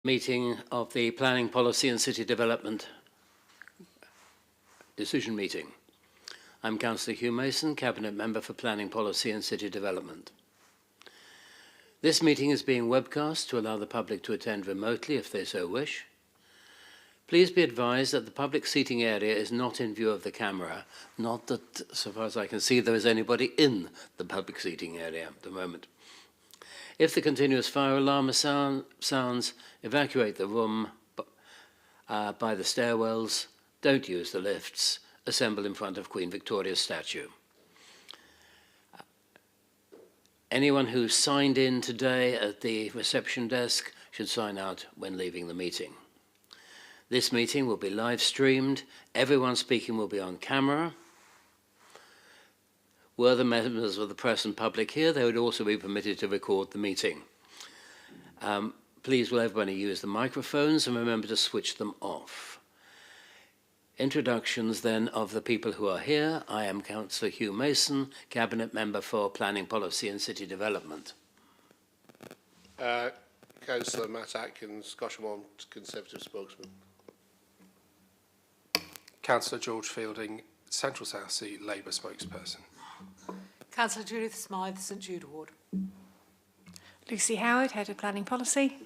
Meeting of the Planning Policy and City Development Decision Meeting. I'm Councillor Hugh Mason, Cabinet Member for Planning Policy and City Development. This meeting is being webcast to allow the public to attend remotely if they so wish. Please be advised that the public seating area is not in view of the camera, not that, so far as I can see, there is anybody in the public seating area at the moment. If the continuous fire alarm sounds, evacuate the room by the stairwells, don't use the lifts, assemble in front of Queen Victoria's statue. Anyone who signed in today at the reception desk should sign out when leaving the meeting. This meeting will be live streamed. Everyone speaking will be on camera. Were the members of the press and public here, they would also be permitted to record the meeting. Please will everybody use the microphones and remember to switch them off. Introductions then of the people who are here. I am Councillor Hugh Mason, Cabinet Member for Planning Policy and City Development. Councillor Matt Atkins, Goshamont Conservative Spokesman. Councillor George Fielding, Central South Sea Labour Spokesperson. Councillor Judith Smythe, St Jude Ward. Lucy Howard, Head of Planning Policy.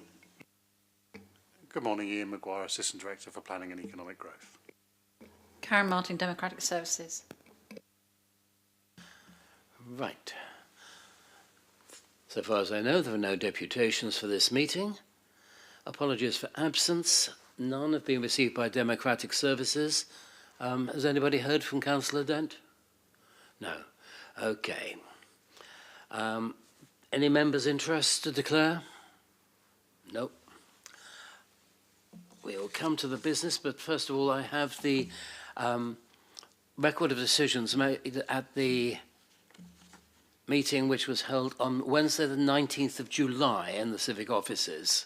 Good morning, Ian Maguire, Assistant Director for Planning and Economic Growth. Karen Martin, Democratic Services. Right. So far as I know, there are no deputations for this meeting. Apologies for absence. None have been received by Democratic Services. Has anybody heard from Councillor Dent? No. Okay. Any members' interest to declare? Nope. We will come to the business, but first of all, I have the record of decisions made at the meeting which was held on Wednesday the 19th of July in the civic offices.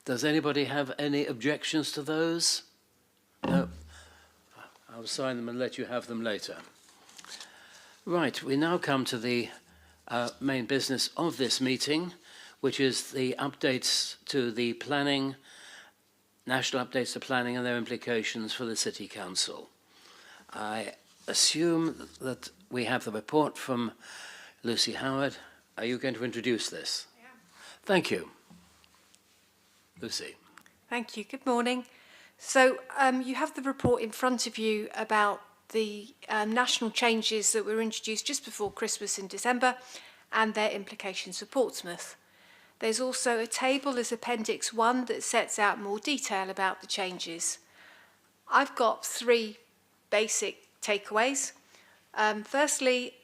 Does anybody have any objections to those? No. I'll sign them and let you have them later. Right, we now come to the main business of this meeting, which is the updates to the planning, national updates to planning and their implications for the City Council. I assume that we have the report from Lucy Howard. Are you going to introduce this? Yeah. Thank you. Lucy. Thank you. Good morning. So you have the report in front of you about the national changes that were introduced just before Christmas in December and their implications for Portsmouth. There's also a table as Appendix 1 that sets out more detail about the changes. I've got three basic takeaways. Firstly,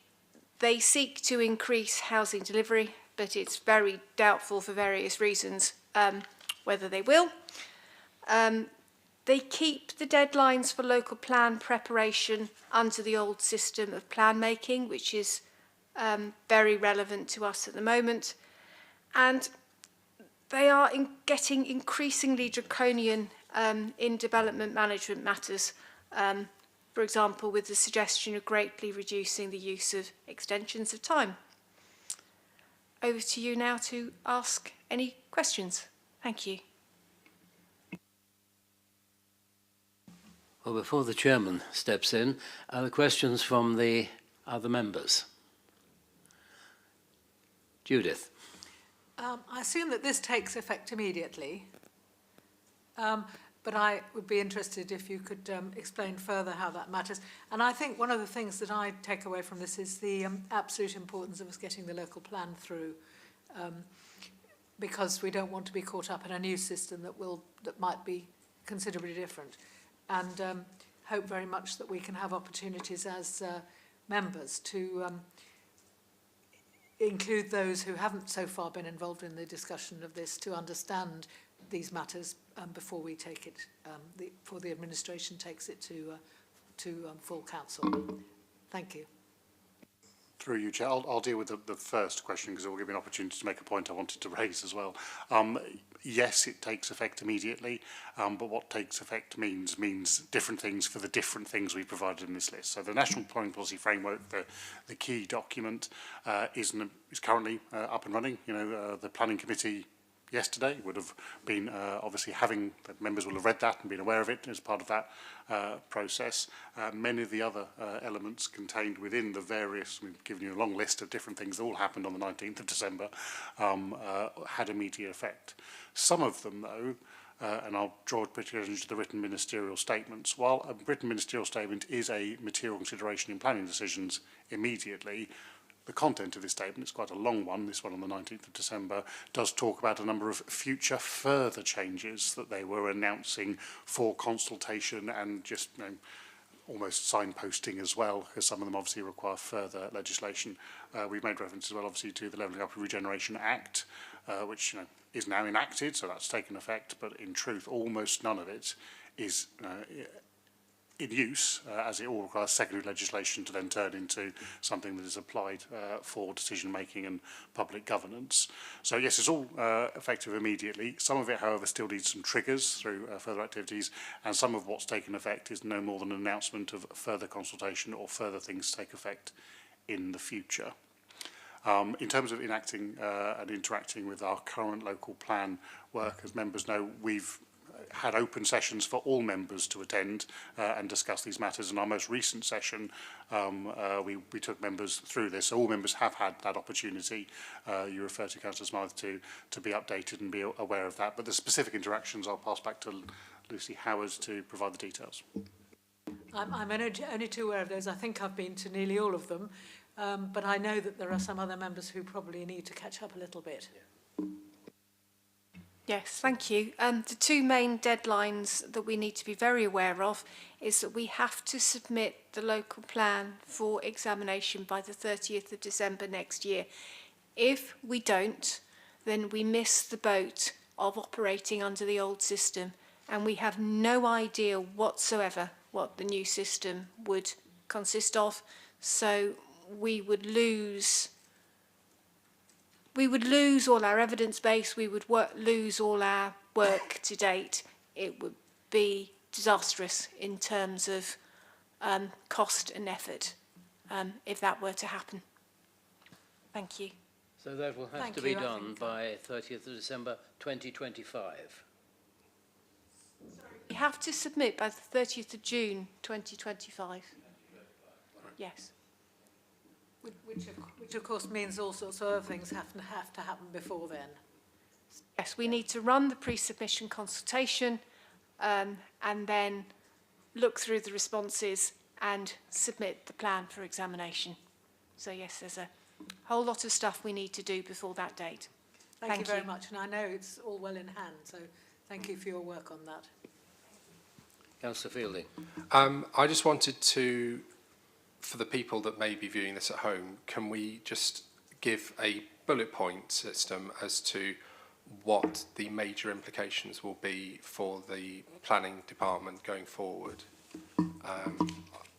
they seek to increase housing delivery, but it's very doubtful for various reasons whether they will. They keep the deadlines for local plan preparation under the old system of plan making, which is very relevant to us at the moment. And they are getting increasingly draconian in development management matters, for example, with the suggestion of greatly reducing the use of extensions of time. Over to you now to ask any questions. Thank you. Well, before the chairman steps in, are there questions from the other members? Judith. I assume that this takes effect immediately, but I would be interested if you could explain further how that matters. And I think one of the things that I take away from this is the absolute importance of us getting the local plan through, because we don't want to be caught up in a new system that might be considerably different. And hope very much that we can have opportunities as members to include those who haven't so far been involved in the discussion of this to understand these matters before we take it, before the administration takes it to full council. Thank you. Through you, Chair, I'll deal with the first question because it will give me an opportunity to make a point I wanted to raise as well. Yes, it takes effect immediately, but what takes effect means different things for the different things we've provided in this list. So the National Planning Policy Framework, the key document, is currently up and running. You know, the Planning Committee yesterday would have been obviously the members will have read that and been aware of it as part of that process. Many of the other elements contained within the various, we've given you a long list of different things that all happened on the 19th of December, had immediate effect. Some of them though, and I'll draw attention to the written ministerial statements. While a written ministerial statement is a material consideration in planning decisions immediately, the content of this statement, it's quite a long one, this one on the 19th of December, does talk about a number of future further changes that they were announcing for consultation and just almost signposting as well, because some of them obviously require further legislation. We've made reference as well obviously to the Levelling Up and Regeneration Act, which is now enacted, so that's taken effect, but in truth almost none of it is in use, as it all requires secondary legislation to then turn into something that is applied for decision making and public governance. So yes, it's all effective immediately. Some of it, however, still needs some triggers through further activities, and some of what's taken effect is no more than an announcement of further consultation or further things to take effect in the future. In terms of enacting and interacting with our current local plan work, as members know, we've had open sessions for all members to attend and discuss these matters. In our most recent session, we took members through this. So all members have had that opportunity. You refer to Councillor Smythe to be updated and be aware of that. But the specific interactions, I'll pass back to Lucy Howard to provide the details. I'm only too aware of those. I think I've been to nearly all of them, but I know that there are some other members who probably need to catch up a little bit. Yeah. Yes, thank you. The two main deadlines that we need to be very aware of is that we have to submit the local plan for examination by the 30th of December next year. If we don't, then we miss the boat of operating under the old system, and we have no idea whatsoever what the new system would consist of. So we would lose all our evidence base, we would lose all our work to date. It would be disastrous in terms of cost and effort if that were to happen. Thank you. So that will have Thank to be you, I done think, by 30th of December 2025. You have to submit by the 30th of June 2025. Yes. Which of course means all sorts of other things have to happen before then. Yes, we need to run the pre-submission consultation and then look through the responses and submit the plan for examination. So yes, there's a whole lot of stuff we need to do before that date. Thank you very much, and I know it's all well in hand, so thank you for your work on that. Councillor Fielding. I just wanted to, for the people that may be viewing this at home, can we just give a bullet point system as to what the major implications will be for the planning department going forward?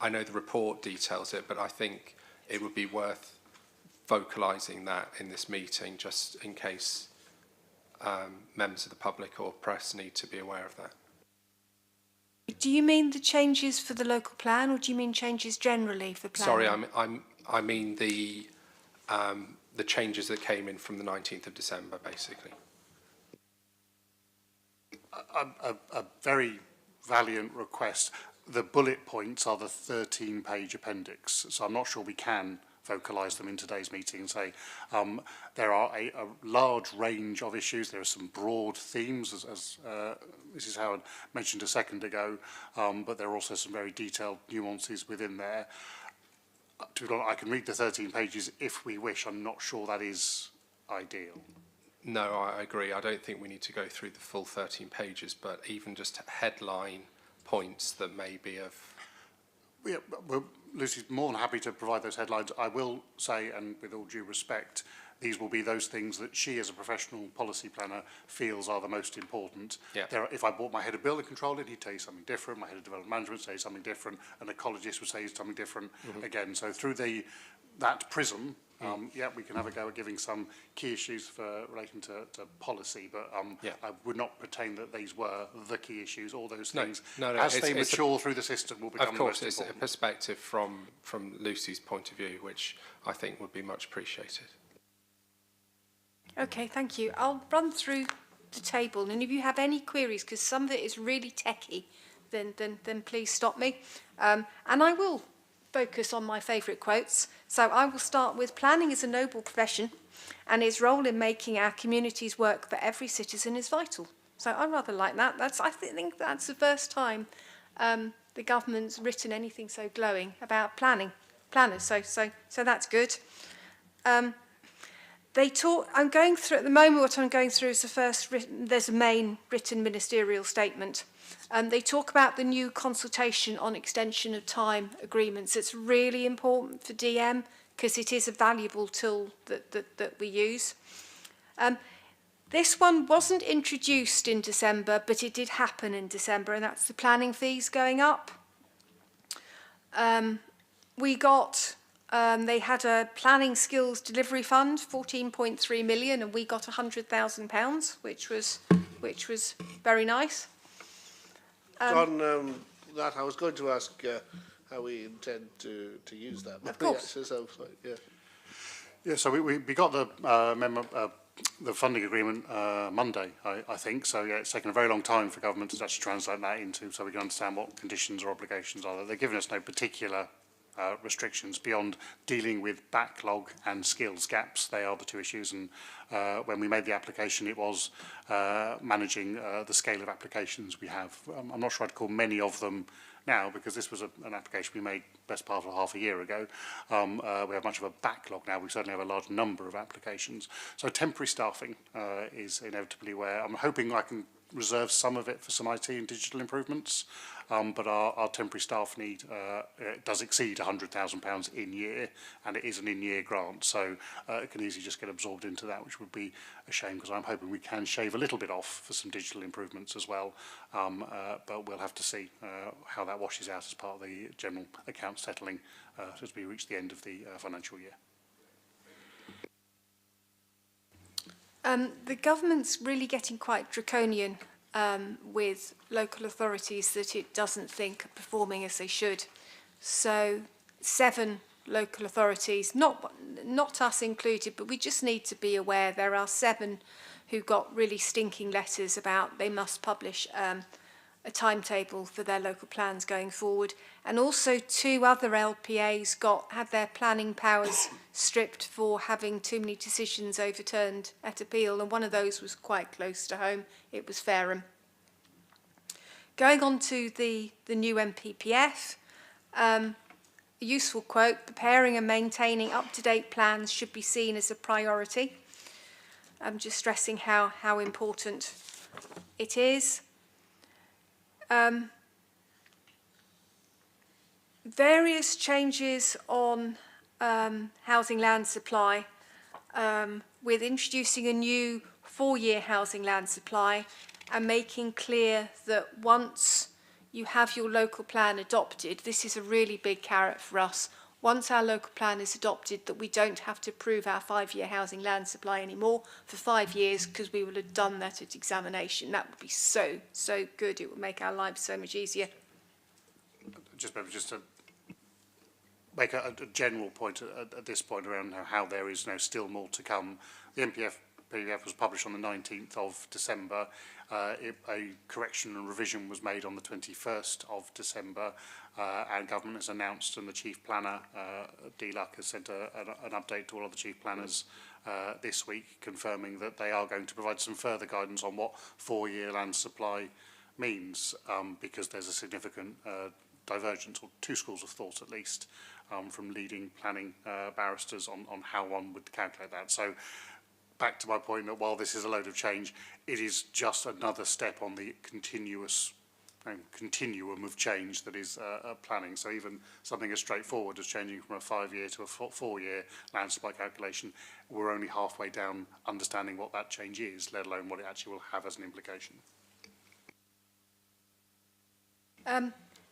I know the report details it, but I think it would be worth vocalising that in this meeting, just in case members of the public or press need to be aware of that. Do you mean the changes for the local plan, or do you mean changes generally for planning? Sorry, I mean the changes that came in from the 19th of December, basically. A very valiant request. The bullet points are the 13-page appendix, so I'm not sure we can vocalise them in today's meeting and say there are a large range of issues. There are some broad themes, as Mrs. Howard mentioned a second ago, but there are also some very detailed nuances within there. To be honest, I can read the 13 pages if we wish. I'm not sure that is ideal. No, I agree. I don't think we need to go through the full 13 pages, but even just headline points that may be of... Yeah, well, Lucy's more than happy to provide those headlines. I will say, and with all due respect, these will be those things that she, as a professional policy planner, feels are the most important. Yeah. If I brought my head of building control in, he'd tell you something different. My head of development management would say something different. An ecologist would say something different again. So through that prism, yeah, we can have a go at giving some key issues relating to policy, but I would not pretend that these were the key issues. All those things, as they mature through the system, will become Of course, the most it's a important. perspective from Lucy's point of view, which I think would be much appreciated. Okay, thank you. I'll run through the table, and if you have any queries, because some of it is really techie, then please stop me. And I will focus on my favourite quotes. So I will start with: planning is a noble profession, and its role in making our communities work for every citizen is vital. So I rather like that. I think that's the first time the government's written anything so glowing about planners. So that's good. I'm going through, at the moment, what I'm going through is there's a main written ministerial statement. They talk about the new consultation on extension of time agreements. It's really important for DM because it is a valuable tool that we use. This one wasn't introduced in December, but it did happen in December, and that's the planning fees going up. They had a planning skills delivery fund, 14.3 million, and we got £100,000, which was very nice. On that, I was going to ask how we intend to use that. Of course. Yeah, so we got the funding agreement Monday, I think. So yeah, it's taken a very long time for government to actually translate that into, so we can understand what conditions or obligations are. They're giving us no particular restrictions beyond dealing with backlog and skills gaps. They are the two issues, and when we made the application, it was managing the scale of applications we have. I'm not sure I'd call many of them now, because this was an application we made best part of half a year ago. We have much of a backlog now. We certainly have a large number of applications. So temporary staffing is inevitably where I'm hoping I can reserve some of it for some IT and digital improvements, but our temporary staff need does exceed £100,000 in year, and it is an in-year grant, so it can easily just get absorbed into that, which would be a shame, because I'm hoping we can shave a little bit off for some digital improvements as well, but we'll have to see how that washes out as part of the general account settling as we reach the end of the financial year. The government's really getting quite draconian with local authorities that it doesn't think are performing as they should. So 7 local authorities, not us included, but we just need to be aware there are 7 who got really stinking letters about they must publish a timetable for their local plans going forward. And also 2 other LPAs had their planning powers stripped for having too many decisions overturned at appeal, and one of those was quite close to home. It was Fareham. Going on to the new MPPF, a useful quote: preparing and maintaining up-to-date plans should be seen as a priority. I'm just stressing how important it is. Various changes on housing land supply, with introducing a new 4-year housing land supply and making clear that once you have your local plan adopted, this is a really big carrot for us, once our local plan is adopted, that we don't have to prove our 5-year housing land supply anymore for 5 years, because we will have done that at examination. That would be so good. It would make our lives so much easier. Just to make a general point at this point around how there is now still more to come. The MPPF was published on the 19th of December. A correction and revision was made on the 21st of December, and government has announced, and the chief planner, DLUC, has sent an update to all of the chief planners this week, confirming that they are going to provide some further guidance on what 4-year land supply means, because there's a significant divergence, or 2 schools of thought at least, from leading planning barristers on how one would calculate that. So back to my point that while this is a load of change, it is just another step on the continuous continuum of change that is planning. So even something as straightforward as changing from a 5-year to a 4-year land supply calculation, we're only halfway down understanding what that change is, let alone what it actually will have as an implication.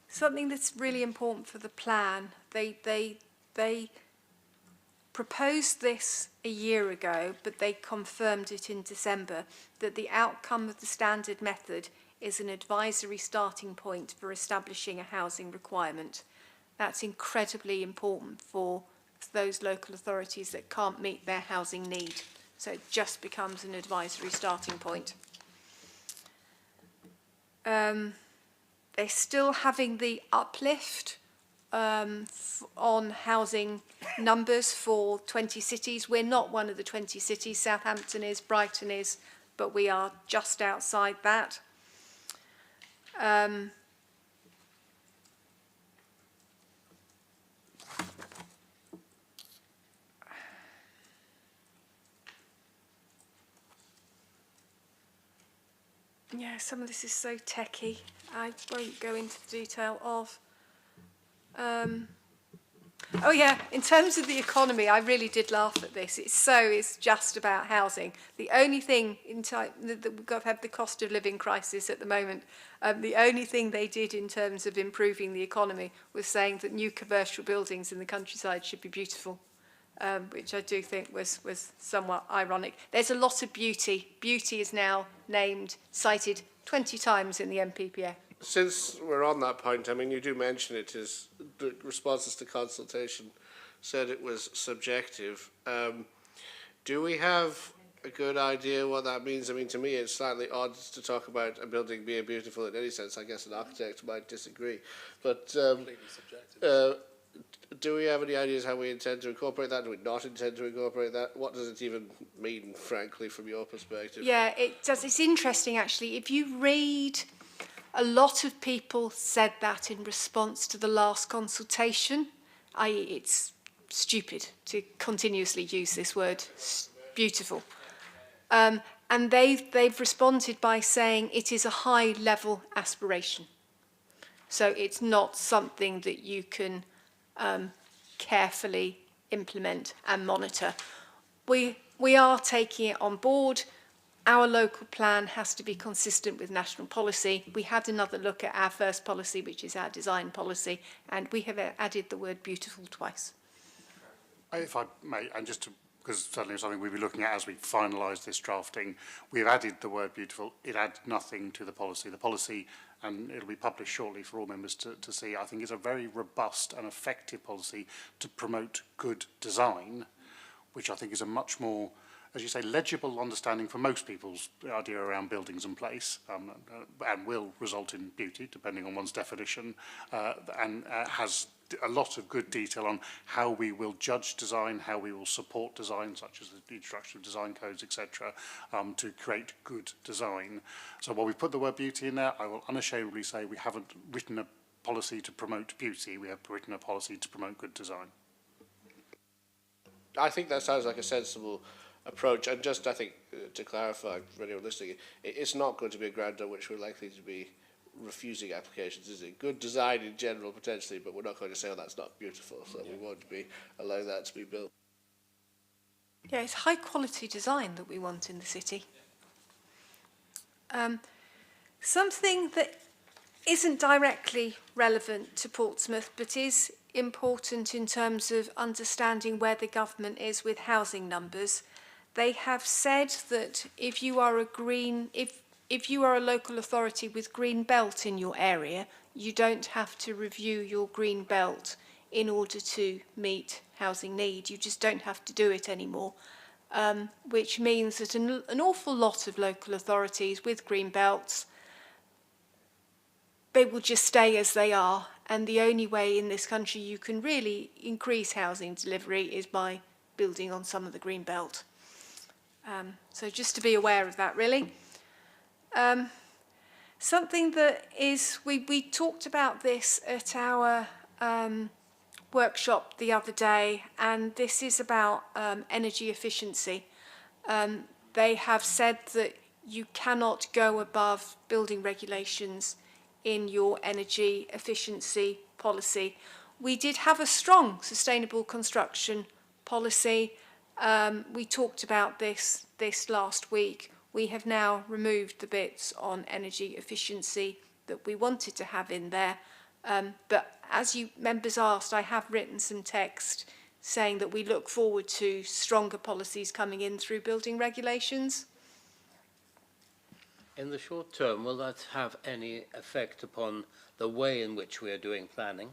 Something that's really important for the plan, they proposed this a year ago, but they confirmed it in December, that the outcome of the standard method is an advisory starting point for establishing a housing requirement. That's incredibly important for those local authorities that can't meet their housing need. So it just becomes an advisory starting point. They're still having the uplift on housing numbers for 20 cities. We're not one of the 20 cities. Southampton is, Brighton is, but we are just outside that. Yeah, some of this is so techy. I won't go into the detail of. Oh yeah, in terms of the economy, I really did laugh at this. It's just about housing. The only thing that we've got to have the cost of living crisis at the moment. The only thing they did in terms of improving the economy was saying that new commercial buildings in the countryside should be beautiful, which I do think was somewhat ironic. There's a lot of beauty. Beauty is now cited 20 times in the NPPF. Since we're on that point, I mean, you do mention it as the responses to consultation said it was subjective. Do we have a good idea what that means? I mean, to me, it's slightly odd to talk about a building being beautiful in any sense. I guess an architect might disagree. But do we have any ideas how we intend to incorporate that? Do we not intend to incorporate that? What does it even mean, frankly, from your perspective? Yeah, it does. It's interesting, actually. If you read, a lot of people said that in response to the last consultation, i.e. it's stupid to continuously use this word, beautiful. And they've responded by saying it is a high-level aspiration. So it's not something that you can carefully implement and monitor. We are taking it on board. Our local plan has to be consistent with national policy. We had another look at our first policy, which is our design policy, and we have added the word beautiful twice. If I may, and just to, because certainly it's something we'll be looking at as we finalise this drafting, we've added the word beautiful. It adds nothing to the policy. The policy, and it'll be published shortly for all members to see, I think is a very robust and effective policy to promote good design, which I think is a much more, as you say, legible understanding for most people's idea around buildings and place, and will result in beauty, depending on one's definition, and has a lot of good detail on how we will judge design, how we will support design, such as the introduction of design codes, etc., to create good design. So while we put the word beauty in there, I will unashamedly say we haven't written a policy to promote beauty, we have written a policy to promote good design. I think that sounds like a sensible approach, and just I think to clarify for anyone listening, it's not going to be a ground on which we're likely to be refusing applications, is it? Good design in general potentially, but we're not going to say, oh, that's not beautiful, so we won't be allowing that to be built. Yeah, it's high quality design that we want in the city. Something that isn't directly relevant to Portsmouth, but is important in terms of understanding where the government is with housing numbers. They have said that if you are if you are a local authority with green belt in your area, you don't have to review your green belt in order to meet housing need. You just don't have to do it anymore, which means that an awful lot of local authorities with green belts, they will just stay as they are. And the only way in this country you can really increase housing delivery is by building on some of the green belt. So just to be aware of that, really. Something that is, we talked about this at our workshop the other day, and this is about energy efficiency. They have said that you cannot go above building regulations in your energy efficiency policy. We did have a strong sustainable construction policy. We talked about this last week. We have now removed the bits on energy efficiency that we wanted to have in there. But as you members asked, I have written some text saying that we look forward to stronger policies coming in through building regulations. In the short term, will that have any effect upon the way in which we are doing planning?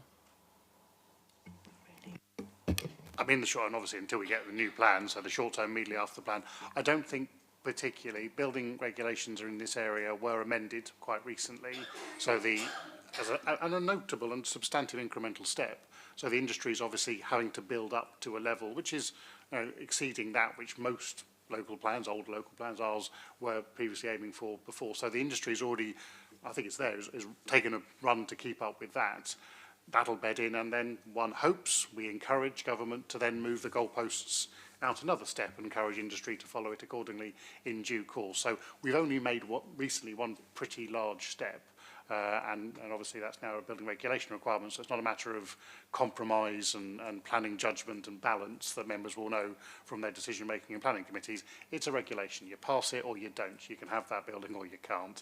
I mean, the short, and obviously until we get the new plan, so the short term immediately after the plan, I don't think particularly building regulations are in this area were amended quite recently. So as a notable and substantive incremental step. So the industry is obviously having to build up to a level which is exceeding that which most local plans, old local plans, ours, were previously aiming for before. So the industry is already, I think it's there, is taking a run to keep up with that. That'll bed in, and then one hopes, we encourage government to then move the goalposts out another step and encourage industry to follow it accordingly in due course. So we've only made recently one pretty large step, and obviously that's now a building regulation requirement, so it's not a matter of compromise and planning judgment and balance that members will know from their decision making in planning committees. It's a regulation. You pass it or you don't. You can have that building or you can't.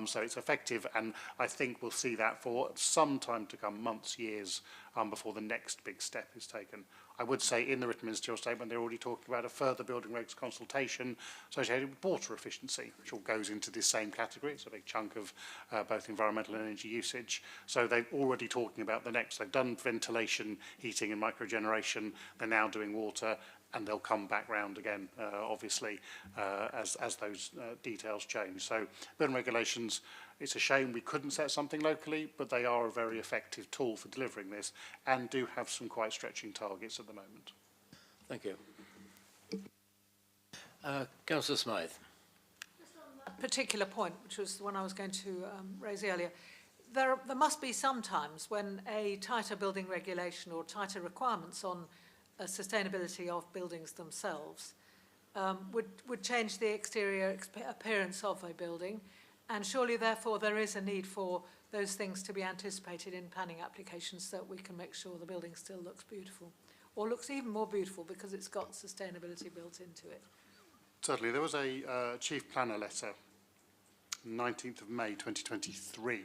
So it's effective, and I think we'll see that for some time to come, months, years, before the next big step is taken. I would say in the written ministerial statement they're already talking about a further building regs consultation associated with water efficiency, which all goes into this same category. It's a big chunk of both environmental and energy usage. So they're already talking about the next. They've done ventilation, heating and microgeneration. They're now doing water, and they'll come back round again, obviously, as those details change. So building regulations, it's a shame we couldn't set something locally, but they are a very effective tool for delivering this and do have some quite stretching targets at the moment. Thank you. Councillor Smythe. Particular point, which was the one I was going to raise earlier, there must be some times when a tighter building regulation or tighter requirements on sustainability of buildings themselves would change the exterior appearance of a building, and surely therefore there is a need for those things to be anticipated in planning applications so that we can make sure the building still looks beautiful, or looks even more beautiful because it's got sustainability built into it. Certainly, there was a Chief Planner letter 19th of May 2023,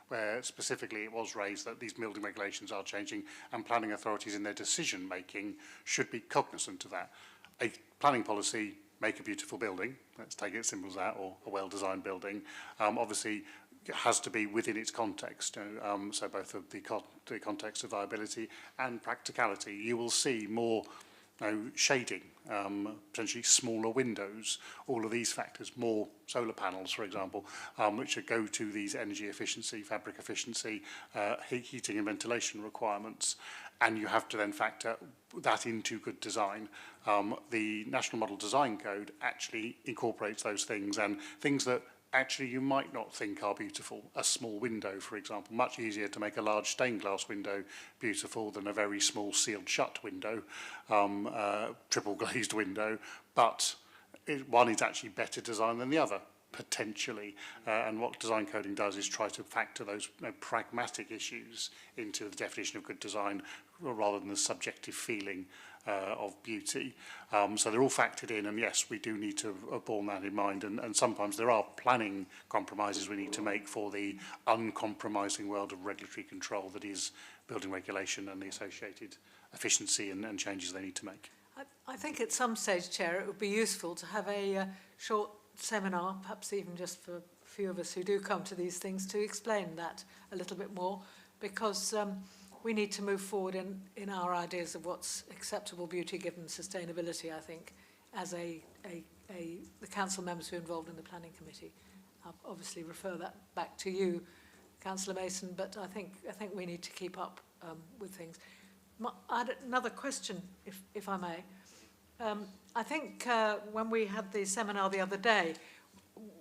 where specifically it was raised that these building regulations are changing and planning authorities in their decision making should be cognizant of that. A planning policy, make a beautiful building, let's take it as simple as that, or a well-designed building, obviously it has to be within its context, so both of the context of viability and practicality. You will see more shading, potentially smaller windows, all of these factors, more solar panels, for example, which go to these energy efficiency, fabric efficiency, heating and ventilation requirements, and you have to then factor that into good design. The National Model Design Code actually incorporates those things, and things that actually you might not think are beautiful. A small window, for example, much easier to make a large stained glass window beautiful than a very small sealed shut window, triple glazed window, but one is actually better designed than the other, potentially. And what design coding does is try to factor those pragmatic issues into the definition of good design rather than the subjective feeling of beauty. So they're all factored in, and yes, we do need to have borne that in mind, and sometimes there are planning compromises we need to make for the uncompromising world of regulatory control that is building regulation and the associated efficiency and changes they need to make. I think at some stage, Chair, it would be useful to have a short seminar, perhaps even just for a few of us who do come to these things, to explain that a little bit more, because we need to move forward in our ideas of what's acceptable beauty given sustainability, I think, as the council members who are involved in the planning committee. I'll obviously refer that back to you, Councillor Mason, but I think we need to keep up with things. I had another question, if I may. I think when we had the seminar the other day,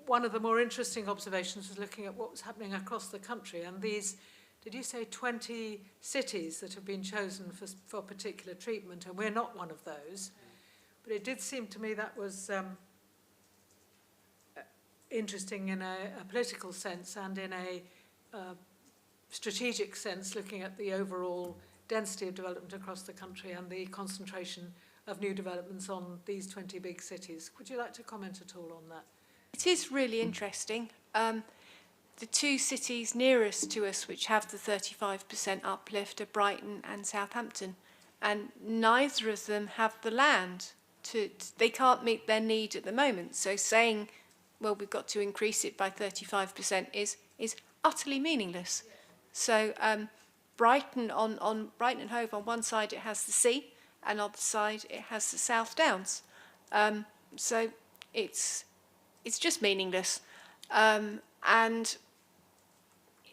one of the more interesting observations was looking at what was happening across the country, and these, did you say 20 cities that have been chosen for particular treatment, and we're not one of those. But it did seem to me that was interesting in a political sense and in a strategic sense, looking at the overall density of development across the country and the concentration of new developments on these 20 big cities. Would you like to comment at all on that? It is really interesting. The two cities nearest to us which have the 35% uplift are Brighton and Southampton, and neither of them have the land they can't meet their need at the moment. So saying, well, we've got to increase it by 35% is utterly meaningless. So Brighton Brighton and Hove, on one side it has the sea, and on the side it has the South Downs. So it's just meaningless. And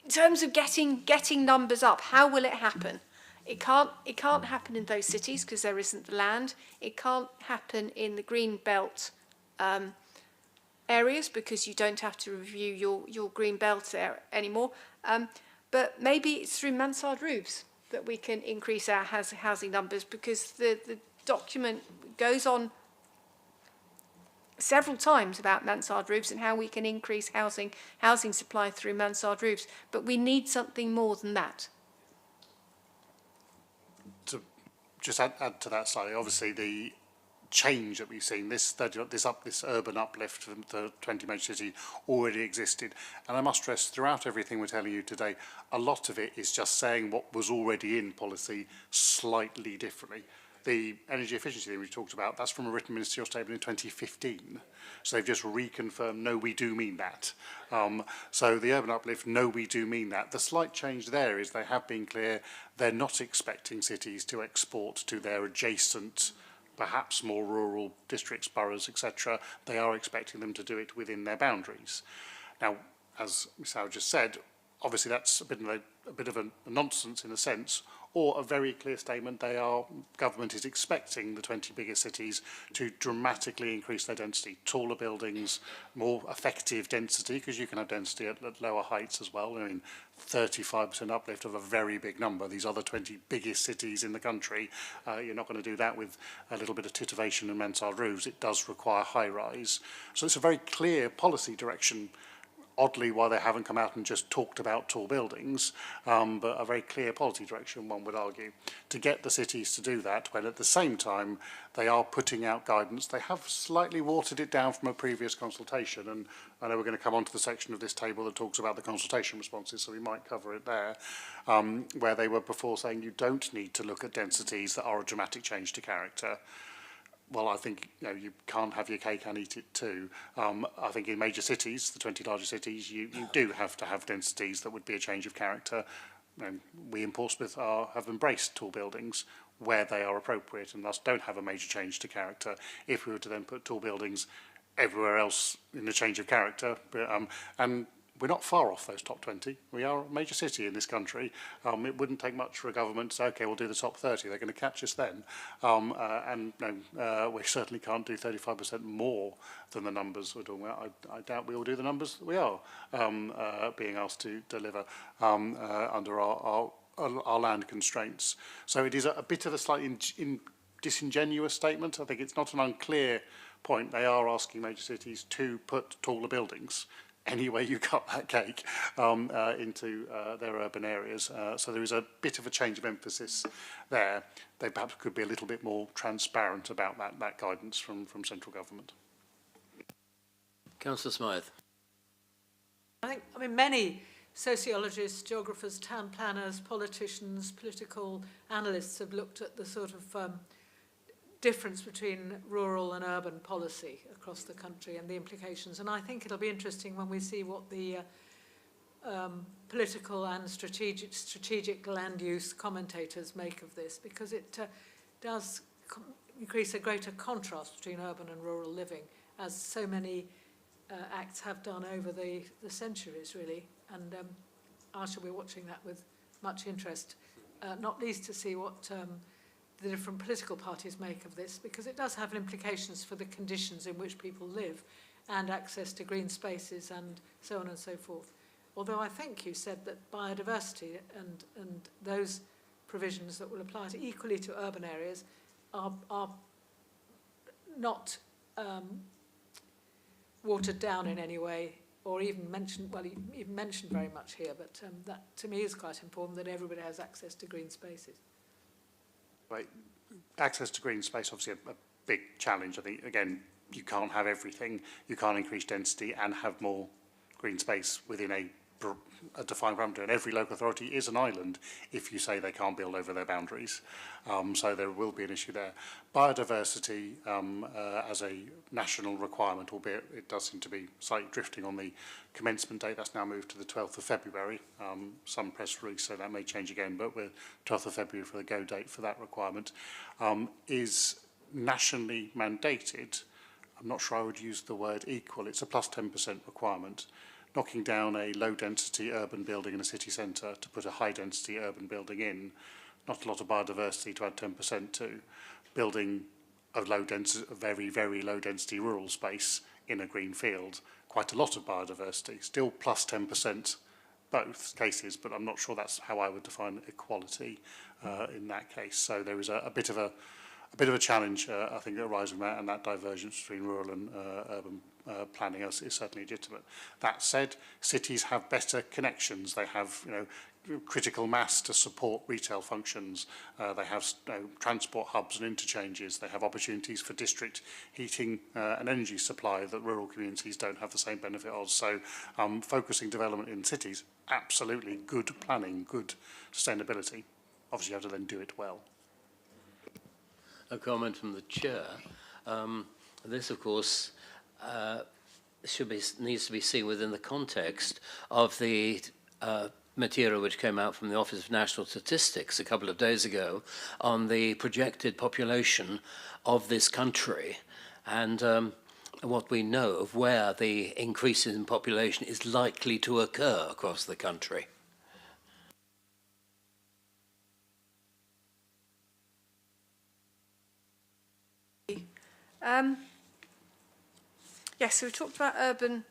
in terms of getting numbers up, how will it happen? It can't happen in those cities because there isn't the land. It can't happen in the green belt areas because you don't have to review your green belt there anymore. But maybe it's through mansard roofs that we can increase our housing numbers, because the document goes on several times about mansard roofs and how we can increase housing supply through mansard roofs. But we need something more than that. To just add to that slightly, obviously the change that we've seen, this urban uplift from the 20 major cities already existed, and I must stress throughout everything we're telling you today, a lot of it is just saying what was already in policy slightly differently. The energy efficiency thing we talked about, that's from a written ministerial statement in 2015. So they've just reconfirmed, no, we do mean that. So the urban uplift, no, we do mean that. The slight change there is they have been clear they're not expecting cities to export to their adjacent, perhaps more rural districts, boroughs, etc. They are expecting them to do it within their boundaries. Now, as Ms Howe just said, obviously that's a bit of a nonsense in a sense, or a very clear statement. Government is expecting the 20 biggest cities to dramatically increase their density, taller buildings, more effective density, because you can have density at lower heights as well. I mean, 35% uplift of a very big number. These other 20 biggest cities in the country, you're not going to do that with a little bit of titivation and mansard roofs. It does require high rise. So it's a very clear policy direction. Oddly, why they haven't come out and just talked about tall buildings, but a very clear policy direction, one would argue, to get the cities to do that, when at the same time they are putting out guidance. They have slightly watered it down from a previous consultation, and I know we're going to come on to the section of this table that talks about the consultation responses, so we might cover it there, where they were before saying you don't need to look at densities that are a dramatic change to character. Well, I think you can't have your cake and eat it too. I think in major cities, the 20 largest cities, you do have to have densities that would be a change of character. We in Portsmouth have embraced tall buildings where they are appropriate, and thus don't have a major change to character. If we were to then put tall buildings everywhere else in the change of character, and we're not far off those top 20. We are a major city in this country. It wouldn't take much for a government to say, OK, we'll do the top 30. They're going to catch us then. We certainly can't do 35% more than the numbers we're talking about. I doubt we will do the numbers that we are being asked to deliver under our land constraints. So it is a bit of a slightly disingenuous statement. I think it's not an unclear point. They are asking major cities to put taller buildings any way you cut that cake into their urban areas. So there is a bit of a change of emphasis there. They perhaps could be a little bit more transparent about that guidance from central government. Councillor Smythe. I mean, many sociologists, geographers, town planners, politicians, political analysts have looked at the sort of difference between rural and urban policy across the country and the implications. And I think it'll be interesting when we see what the political and strategic land use commentators make of this, because it does increase a greater contrast between urban and rural living, as so many acts have done over the centuries, really. And I shall be watching that with much interest, not least to see what the different political parties make of this, because it does have implications for the conditions in which people live and access to green spaces and so on and so forth. Although I think you said that biodiversity and those provisions that will apply equally to urban areas are not watered down in any way or even mentioned, well, even mentioned very much here, but that to me is quite important, that everybody has access to green spaces. Right. Access to green space, obviously a big challenge. I think, again, you can't have everything. You can't increase density and have more green space within a defined parameter. And every local authority is an island if you say they can't build over their boundaries. So there will be an issue there. Biodiversity as a national requirement, albeit it does seem to be slightly drifting on the commencement date. That's now moved to the 12th of February. Some press release, so that may change again, but we're 12th of February for the go date for that requirement. Is nationally mandated. I'm not sure I would use the word equal. It's a plus 10% requirement. Knocking down a low-density urban building in a city centre to put a high-density urban building in, not a lot of biodiversity to add 10% to. Building a low-density, a very, very low-density rural space in a green field, quite a lot of biodiversity. Still plus 10% both cases, but I'm not sure that's how I would define equality in that case. So there is a bit of a challenge, I think, arising from that, and that divergence between rural and urban planning is certainly legitimate. That said, cities have better connections. They have, critical mass to support retail functions. They have transport hubs and interchanges. They have opportunities for district heating and energy supply that rural communities don't have the same benefit of. So focusing development in cities, absolutely good planning, good sustainability. Obviously, you have to then do it well. A comment from the chair. This, of course, needs to be seen within the context of the material which came out from the Office of National Statistics a couple of days ago on the projected population of this country and what we know of where the increase in population is likely to occur across the country. Yes, so we talked about urban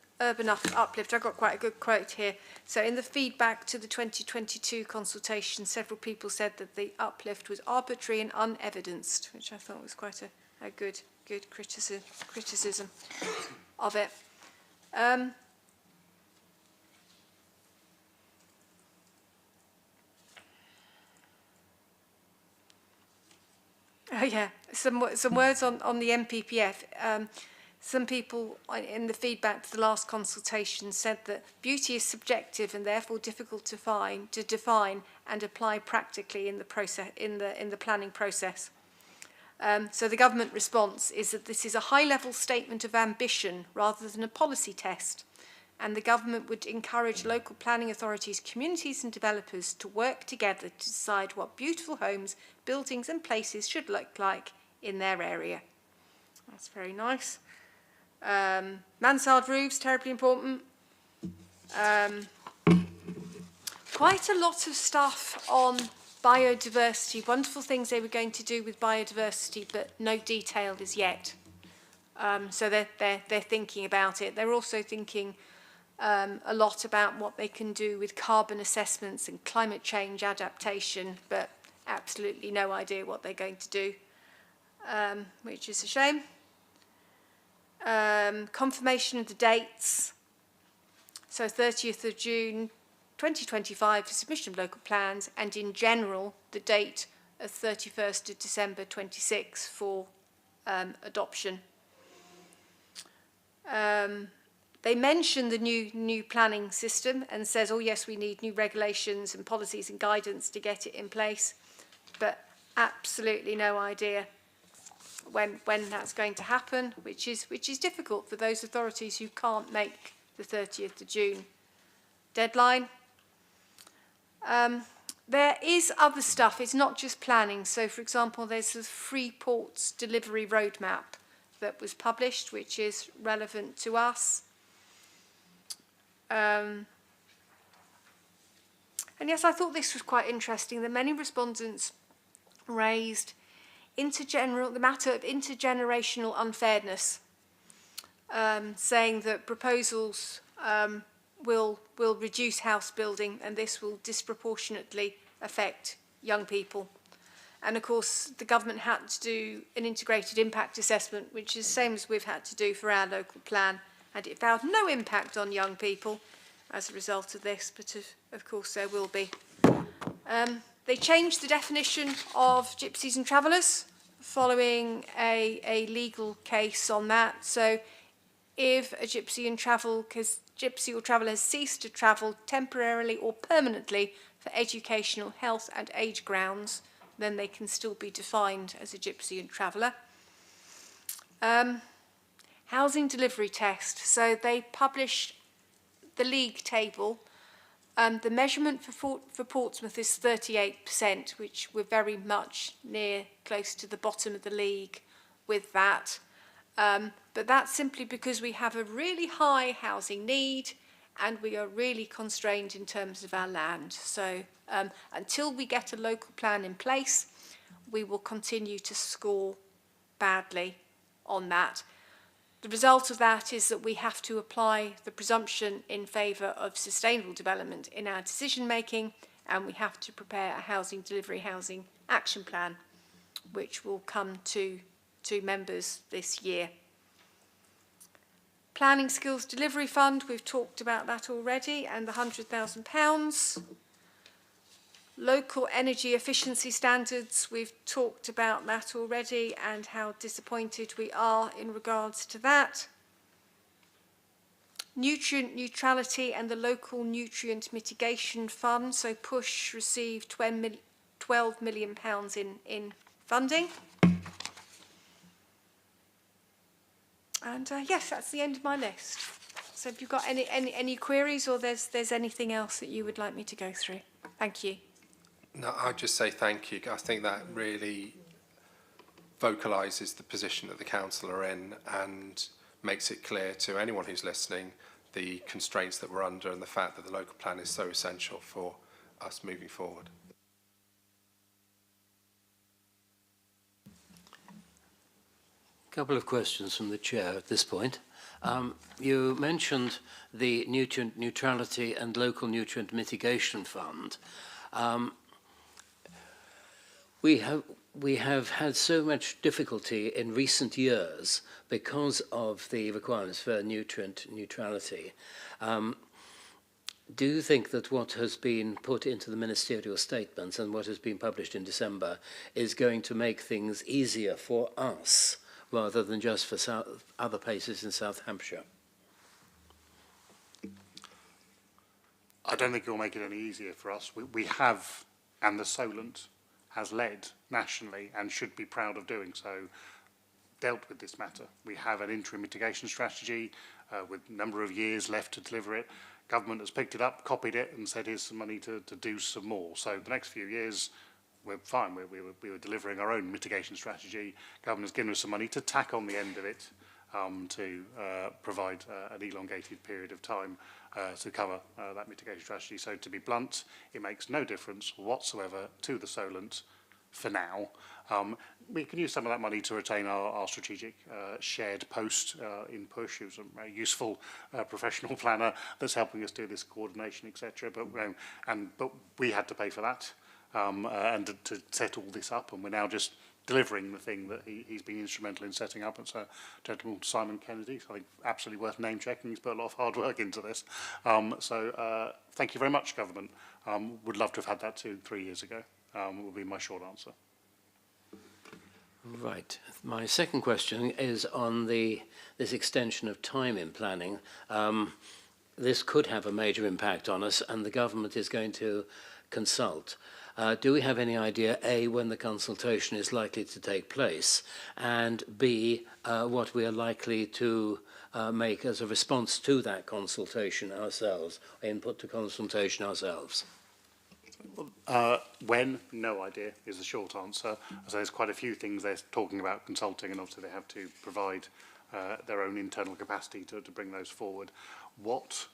uplift. I got quite a good quote here. So in the feedback to the 2022 consultation, several people said that the uplift was arbitrary and unevidenced, which I thought was quite a good criticism of it. Oh yeah, some words on the MPPF. Some people in the feedback to the last consultation said that beauty is subjective and therefore difficult to define and apply practically in the process in the planning process. So the government response is that this is a high-level statement of ambition rather than a policy test, and the government would encourage local planning authorities, communities and developers to work together to decide what beautiful homes, buildings and places should look like in their area. That's very nice. Mansard roofs, terribly important. Quite a lot of stuff on biodiversity, wonderful things they were going to do with biodiversity, but no detail as yet. So they're thinking about it. They're also thinking a lot about what they can do with carbon assessments and climate change adaptation, but absolutely no idea what they're going to do, which is a shame. Confirmation of the dates. So 30th of June 2025 for submission of local plans, and in general the date of 31st of December 26 for adoption. They mention the new planning system and says, oh yes, we need new regulations and policies and guidance to get it in place, but absolutely no idea when that's going to happen, which is difficult for those authorities who can't make the 30th of June deadline. There is other stuff, it's not just planning. So for example, there's the Free Ports Delivery Roadmap that was published, which is relevant to us. And yes, I thought this was quite interesting that many respondents raised the matter of intergenerational unfairness, saying that proposals will reduce house building and this will disproportionately affect young people. And of course, the government had to do an integrated impact assessment, which is the same as we've had to do for our local plan, and it found no impact on young people as a result of this, but of course there will be. They changed the definition of gypsies and travellers following a legal case on that. So if a gypsy or traveller has ceased to travel temporarily or permanently for educational, health and age grounds, then they can still be defined as a gypsy and traveller. Housing delivery test. So they published the league table. The measurement for Portsmouth is 38%, which we're very much close to the bottom of the league with that. But that's simply because we have a really high housing need and we are really constrained in terms of our land. So until we get a local plan in place, we will continue to score badly on that. The result of that is that we have to apply the presumption in favour of sustainable development in our decision making, and we have to prepare a housing delivery, housing action plan, which will come to members this year. Planning Skills Delivery Fund, we've talked about that already, and the £100,000. Local energy efficiency standards, we've talked about that already and how disappointed we are in regards to that. Nutrient neutrality and the local nutrient mitigation fund, so PUSH received £12 million in funding. And yes, that's the end of my list. So have you got any queries, or there's anything else that you would like me to go through? Thank you. No, I'll just say thank you. I think that really vocalises the position that the council are in and makes it clear to anyone who's listening the constraints that we're under and the fact that the local plan is so essential for us moving forward. A couple of questions from the chair at this point. You mentioned the nutrient neutrality and local nutrient mitigation fund. We have had so much difficulty in recent years because of the requirements for nutrient neutrality. Do you think that what has been put into the ministerial statements and what has been published in December is going to make things easier for us rather than just for other places in South Hampshire? I don't think it will make it any easier for us. We have, and the Solent has led nationally and should be proud of doing so, dealt with this matter. We have an interim mitigation strategy with a number of years left to deliver it. Government has picked it up, copied it and said here's some money to do some more. So the next few years we're fine. We were delivering our own mitigation strategy. Government has given us some money to tack on the end of it to provide an elongated period of time to cover that mitigation strategy. So to be blunt, it makes no difference whatsoever to the Solent for now. We can use some of that money to retain our strategic shared post in PUSH, who's a very useful professional planner that's helping us do this coordination, etc. But we had to pay for that and to set all this up, and we're now just delivering the thing that he's been instrumental in setting up. It's a gentleman, Simon Kennedy. So I think absolutely worth name checking. He's put a lot of hard work into this. So thank you very much, government. Would love to have had that 2-3 years ago. Will be my short answer. Right. My second question is on this extension of time in planning. This could have a major impact on us, and the government is going to consult. Do we have any idea, A, when the consultation is likely to take place, and B, what we are likely to make as a response to that consultation ourselves, input to consultation ourselves? When? No idea is the short answer. So there's quite a few things they're talking about consulting, and obviously they have to provide their own internal capacity to bring those forward. What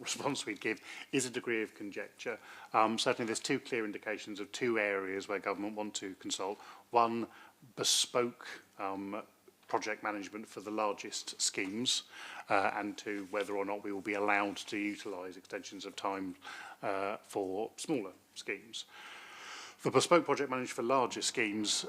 response we'd give is a degree of conjecture. Certainly there's two clear indications of two areas where government want to consult. One, bespoke project management for the largest schemes, and two, whether or not we will be allowed to utilise extensions of time for smaller schemes. For bespoke project managed for larger schemes,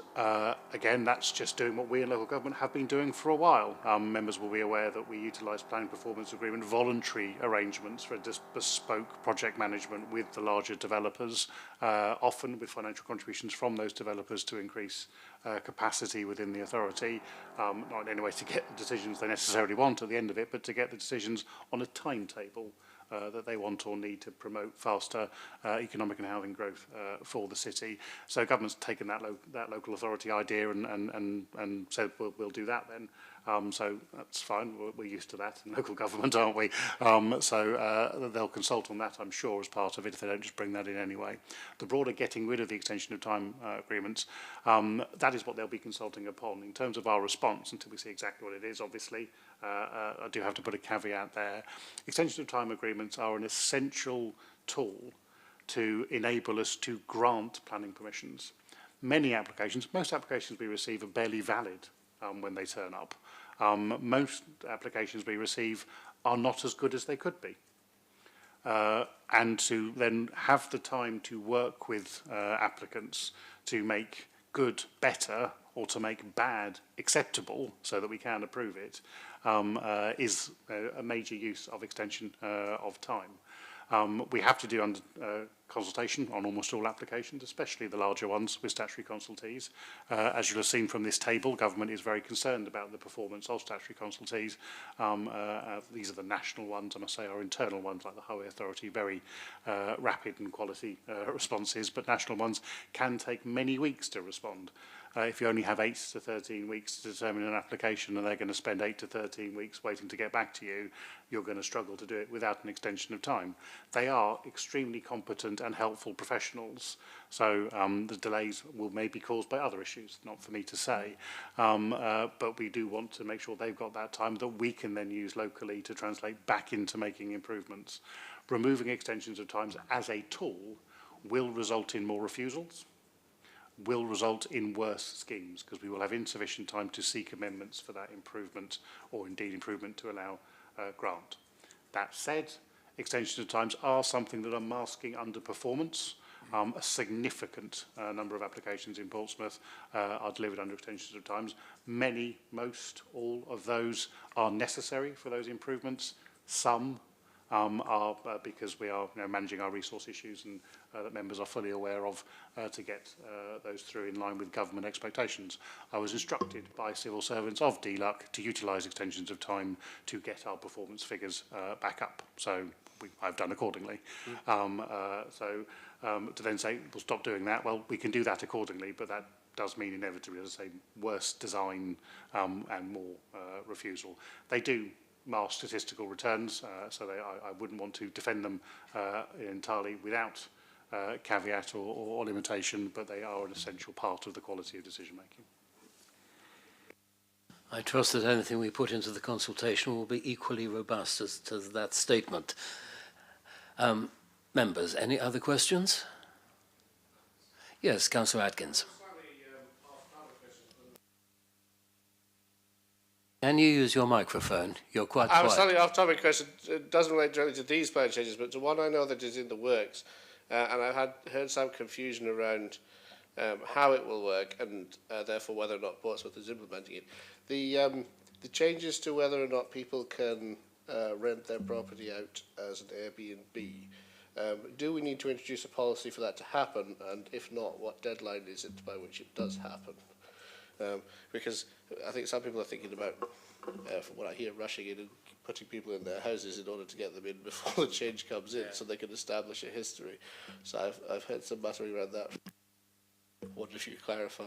again, that's just doing what we in local government have been doing for a while. Members will be aware that we utilise planning performance agreement voluntary arrangements for bespoke project management with the larger developers, often with financial contributions from those developers to increase capacity within the authority, not in any way to get the decisions they necessarily want at the end of it, but to get the decisions on a timetable that they want or need to promote faster economic and housing growth for the city. So government's taken that local authority idea and said we'll do that then. So that's fine. We're used to that in local government, aren't we? So they'll consult on that, I'm sure, as part of it if they don't just bring that in anyway. The broader getting rid of the extension of time agreements, that is what they'll be consulting upon. In terms of our response, until we see exactly what it is, obviously, I do have to put a caveat there. Extension of time agreements are an essential tool to enable us to grant planning permissions. Many applications, most applications we receive are barely valid when they turn up. Most applications we receive are not as good as they could be. And to then have the time to work with applicants to make good better or to make bad acceptable so that we can approve it is a major use of extension of time. We have to do under consultation on almost all applications, especially the larger ones with statutory consultees. As you'll have seen from this table, government is very concerned about the performance of statutory consultees. These are the national ones, I must say, our internal ones like the Highway Authority, very rapid and quality responses, but national ones can take many weeks to respond. If you only have 8 to 13 weeks to determine an application and they're going to spend 8 to 13 weeks waiting to get back to you, you're going to struggle to do it without an extension of time. They are extremely competent and helpful professionals, so the delays will maybe caused by other issues, not for me to say, but we do want to make sure they've got that time that we can then use locally to translate back into making improvements. Removing extensions of times as a tool will result in more refusals, will result in worse schemes because we will have insufficient time to seek amendments for that improvement or indeed improvement to allow grant. That said, extensions of times are something that are masking underperformance. A significant number of applications in Portsmouth are delivered under extensions of times. Many, most, all of those are necessary for those improvements. Some are because we are managing our resource issues and that members are fully aware of to get those through in line with government expectations. I was instructed by civil servants of DLUC to utilise extensions of time to get our performance figures back up. So I've done accordingly. To then say, we'll stop doing that, well, we can do that accordingly, but that does mean inevitably, as I say, worse design and more refusal. They do mask statistical returns, so I wouldn't want to defend them entirely without caveat or limitation, but they are an essential part of the quality of decision making. I trust that anything we put into the consultation will be equally robust as to that statement. Members, any other questions? Yes, Councillor Atkins. Can you use your microphone? You're quite quiet. I was slightly off-topic question. It doesn't relate directly to these plan changes, but to one I know that is in the works, and I've heard some confusion around how it will work and therefore whether or not Portsmouth is implementing it. The changes to whether or not people can rent their property out as an Airbnb, do we need to introduce a policy for that to happen? And if not, what deadline is it by which it does happen? Because I think some people are thinking about, from what I hear, rushing in and putting people in their houses in order to get them in before the change comes in, so they can establish a history. So I've heard some muttering around that. I wonder if you could clarify.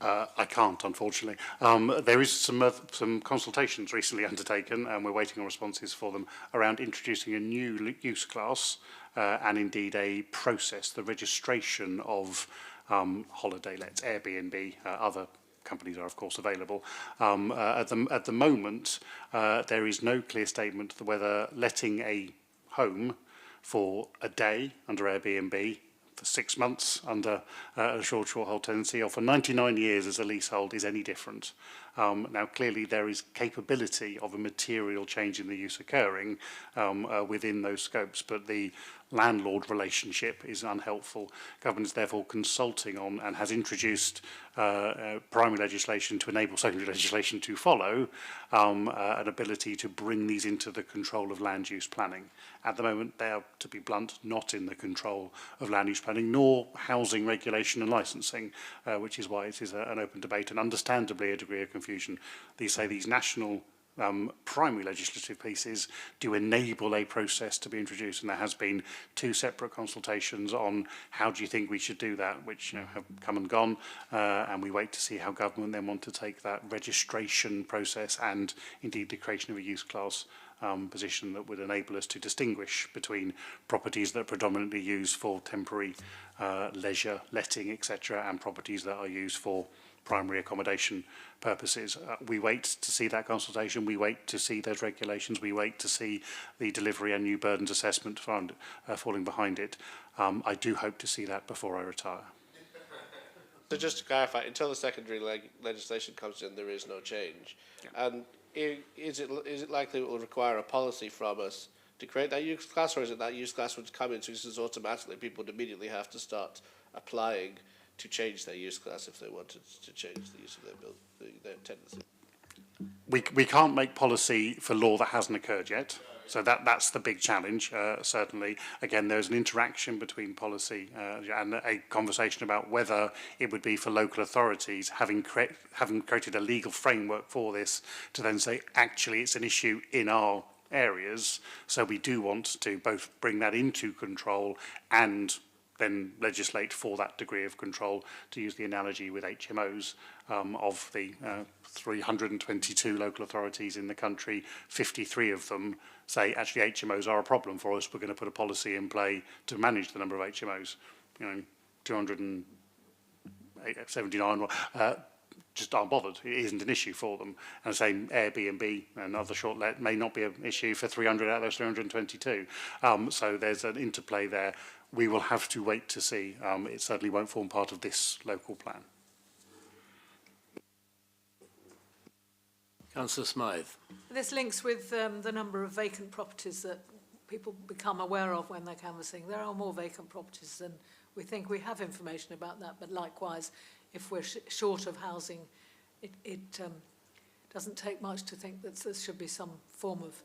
I can't, unfortunately. There is some consultations recently undertaken, and we're waiting on responses for them, around introducing a new use class and indeed a process, the registration of holiday lets, Airbnb, other companies are of course available. At the moment, there is no clear statement whether letting a home for a day under Airbnb, for 6 months under a short hold tenancy, or for 99 years as a leasehold is any different. Now, clearly, there is capability of a material change in the use occurring within those scopes, but the landlord relationship is unhelpful. Government is therefore consulting on and has introduced primary legislation to enable secondary legislation to follow an ability to bring these into the control of land use planning. At the moment, they are, to be blunt, not in the control of land use planning, nor housing regulation and licensing, which is why it is an open debate and understandably a degree of confusion. These national primary legislative pieces do enable a process to be introduced, and there has been 2 separate consultations on how do you think we should do that, which have come and gone, and we wait to see how government then want to take that registration process and indeed the creation of a use class position that would enable us to distinguish between properties that are predominantly used for temporary leisure, letting, etc., and properties that are used for primary accommodation purposes. We wait to see that consultation, we wait to see those regulations, we wait to see the delivery and new burdens assessment falling behind it. I do hope to see that before I retire. So just to clarify, until the secondary legislation comes in, there is no change. Yeah. And is it likely it will require a policy from us to create that use class, or is it that use class would come into existence automatically? People would immediately have to start applying to change their use class if they wanted to change the use of their tenancy. We can't make policy for law that hasn't occurred yet. So that's the big challenge, certainly. Again, there's an interaction between policy and a conversation about whether it would be for local authorities, having created a legal framework for this, to then say, actually, it's an issue in our areas. So we do want to both bring that into control and then legislate for that degree of control, to use the analogy with HMOs. Of the 322 local authorities in the country, 53 of them say, actually, HMOs are a problem for us. We're going to put a policy in play to manage the number of HMOs. 279 just aren't bothered. It isn't an issue for them. And the same Airbnb and other short let may not be an issue for 300 out of those 322. So there's an interplay there. We will have to wait to see. It certainly won't form part of this local plan. Councillor Smythe. This links with the number of vacant properties that people become aware of when they're canvassing. There are more vacant properties than we think. We have information about that, but likewise, if we're short of housing, it doesn't take much to think that there should be some form of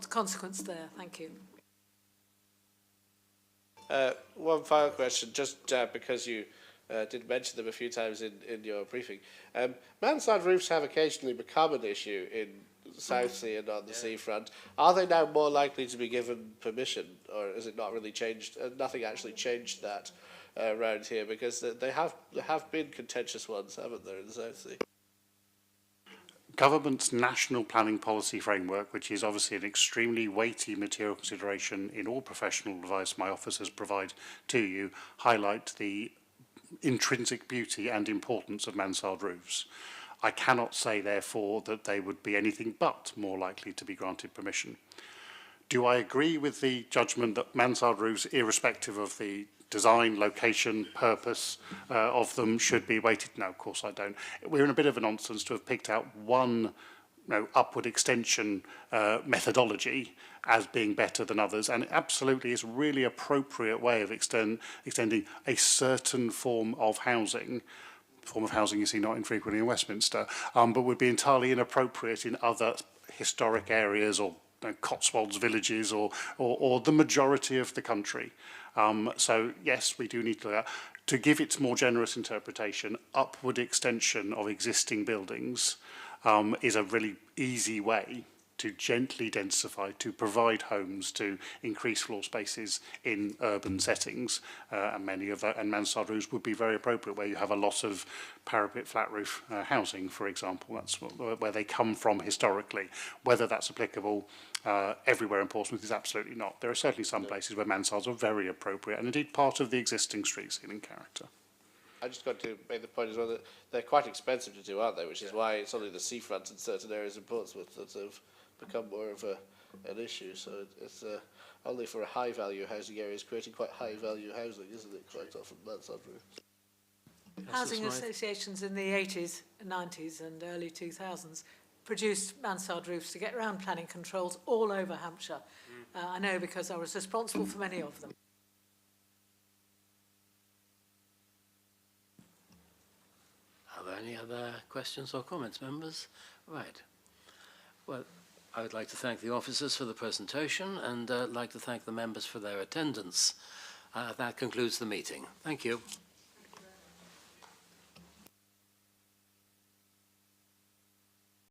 consequence there. Thank you. One final question, just because you did mention them a few times in your briefing. Mansard roofs have occasionally become an issue in Southsea and on the seafront. Are they now more likely to be given permission, or is it not really changed? Nothing actually changed that around here, because there have been contentious ones, haven't there, in the Southsea? Government's national planning policy framework, which is obviously an extremely weighty material consideration in all professional advice my officers provide to you, highlight the intrinsic beauty and importance of mansard roofs. I cannot say, therefore, that they would be anything but more likely to be granted permission. Do I agree with the judgment that mansard roofs, irrespective of the design, location, purpose of them, should be weighted? No, of course I don't. We're in a bit of a nonsense to have picked out one upward extension methodology as being better than others, and it absolutely is a really appropriate way of extending a certain form of housing you see not infrequently in Westminster, but would be entirely inappropriate in other historic areas or Cotswolds villages or the majority of the country. So yes, we do need to give its more generous interpretation. Upward extension of existing buildings is a really easy way to gently densify, to provide homes, to increase floor spaces in urban settings, and many of that, and mansard roofs would be very appropriate where you have a lot of parapet flat roof housing, for example. That's where they come from historically. Whether that's applicable everywhere in Portsmouth is absolutely not. There are certainly some places where mansards are very appropriate, and indeed part of the existing street ceiling character. I just got to make the point as well that they're quite expensive to do, aren't they? Which is why it's only the seafront in certain areas in Portsmouth that have become more of an issue. So it's only for a high value housing area, it's creating quite high value housing, isn't it? Quite often, mansard roofs. Housing Smythe. associations in the 80s, 90s and early 2000s produced mansard roofs to get around planning controls all over Hampshire. I know because I was responsible for many of them. Are there any other questions or comments, members? Right. Well, I would like to thank the officers for the presentation and like to thank the members for their attendance. That concludes the meeting. Thank you.